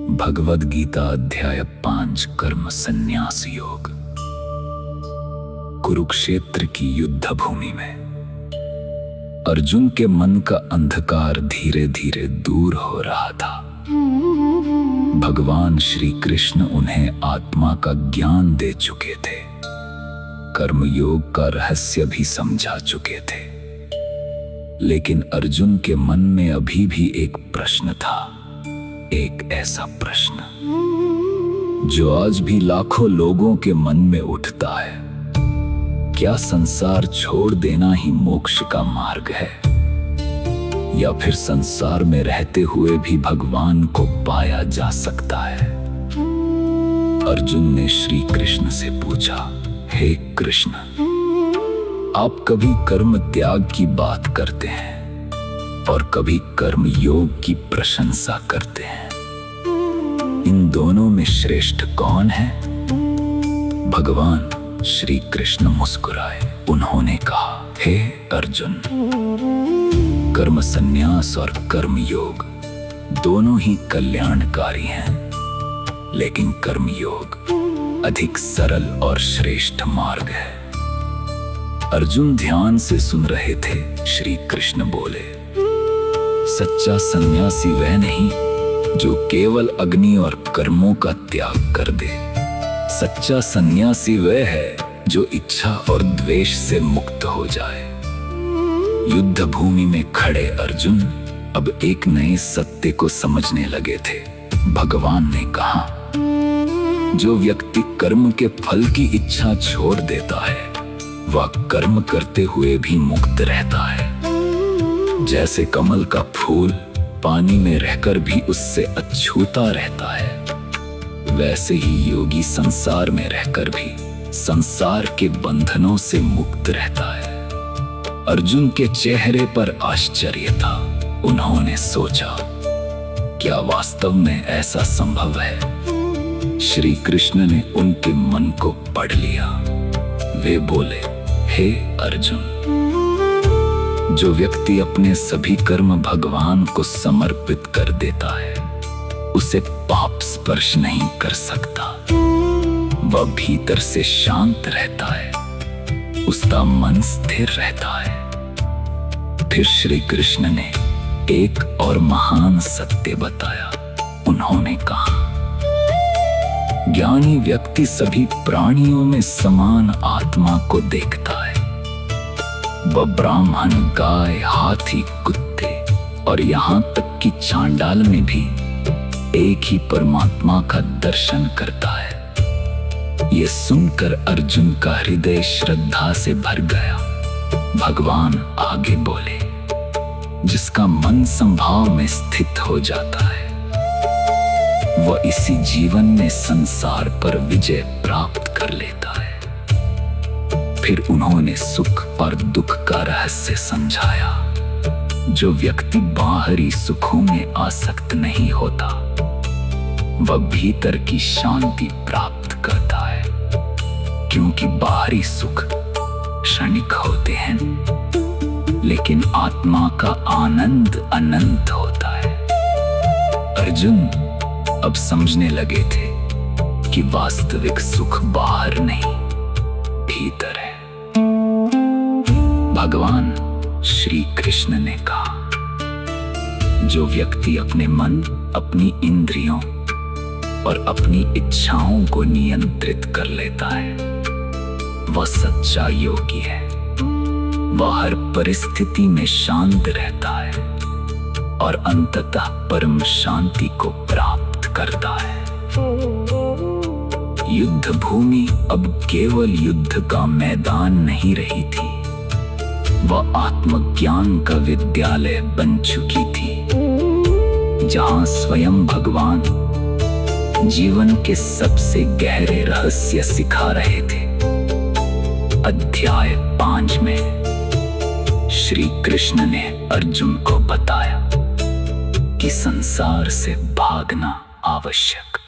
भगवद गीता अध्याय 5 कर्म संन्यास योग। कुरुक्षेत्र की युद्ध भूमि में अर्जुन के मन का अंधकार धीरे धीरे दूर हो रहा था। भगवान श्री कृष्ण उन्हें आत्मा का ज्ञान दे चुके थे, कर्मयोग का रहस्य भी समझा चुके थे। लेकिन अर्जुन के मन में अभी भी एक प्रश्न था, एक ऐसा प्रश्न जो आज भी लाखों लोगों के मन में उठता है। क्या संसार छोड़ देना ही मोक्ष का मार्ग है, या फिर संसार में रहते हुए भी भगवान को पाया जा सकता है? अर्जुन ने श्री कृष्ण से पूछा, हे कृष्ण, आप कभी कर्म त्याग की बात करते हैं और कभी कर्म योग की प्रशंसा करते हैं। इन दोनों में श्रेष्ठ कौन है? भगवान श्री कृष्ण मुस्कुराए। उन्होंने कहा, हे अर्जुन, कर्म संन्यास और कर्म योग दोनों ही कल्याणकारी हैं, लेकिन कर्म योग अधिक सरल और श्रेष्ठ मार्ग है। अर्जुन ध्यान से सुन रहे थे। श्री कृष्ण बोले, सच्चा सन्यासी वह नहीं जो केवल अग्नि और कर्मों का त्याग कर दे। सच्चा सन्यासी वह है जो इच्छा और द्वेष से मुक्त हो जाए। युद्ध भूमि में खड़े अर्जुन अब एक नए सत्य को समझने लगे थे। भगवान ने कहा, जो व्यक्ति कर्म के फल की इच्छा छोड़ देता है वह कर्म करते हुए भी मुक्त रहता है। जैसे कमल का फूल पानी में रहकर भी उससे अछूता रहता है, वैसे ही योगी संसार में रहकर भी संसार के बंधनों से मुक्त रहता है। अर्जुन के चेहरे पर आश्चर्य था। उन्होंने सोचा, क्या वास्तव में ऐसा संभव है? श्री कृष्ण ने उनके मन को पढ़ लिया। वे बोले, हे अर्जुन, जो व्यक्ति अपने सभी कर्म भगवान को समर्पित कर देता है उसे पाप स्पर्श नहीं कर सकता। वह भीतर से शांत रहता है, उसका मन स्थिर रहता है। फिर श्री कृष्ण ने एक और महान सत्य बताया। उन्होंने कहा, ज्ञानी व्यक्ति सभी प्राणियों में समान आत्मा को देखता है। वह ब्राह्मण, गाय, हाथी, कुत्ते और यहाँ तक कि चांडाल में भी एक ही परमात्मा का दर्शन करता है। ये सुनकर अर्जुन का हृदय श्रद्धा से भर गया। भगवान आगे बोले, जिसका मन संभाव में स्थित हो जाता है वह इसी जीवन में संसार पर विजय प्राप्त कर लेता है। फिर उन्होंने सुख और दुख का रहस्य समझाया। जो व्यक्ति बाहरी सुखों में आसक्त नहीं होता वह भीतर की शांति प्राप्त करता है, क्योंकि बाहरी सुख क्षणिक होते हैं, लेकिन आत्मा का आनंद अनंत होता है। अर्जुन अब समझने लगे थे कि वास्तविक सुख बाहर नहीं, भीतर है। भगवान श्री कृष्ण ने कहा, जो व्यक्ति अपने मन, अपनी इंद्रियों और अपनी इच्छाओं को नियंत्रित कर लेता है वह सच्चा योगी है। वह हर परिस्थिति में शांत रहता है और अंततः परम शांति को प्राप्त करता है। युद्ध भूमि अब केवल युद्ध का मैदान नहीं रही थी, वह आत्मज्ञान का विद्यालय बन चुकी थी, जहां स्वयं भगवान जीवन के सबसे गहरे रहस्य सिखा रहे थे। अध्याय 5 में श्री कृष्ण ने अर्जुन को बताया कि संसार से भागना आवश्यक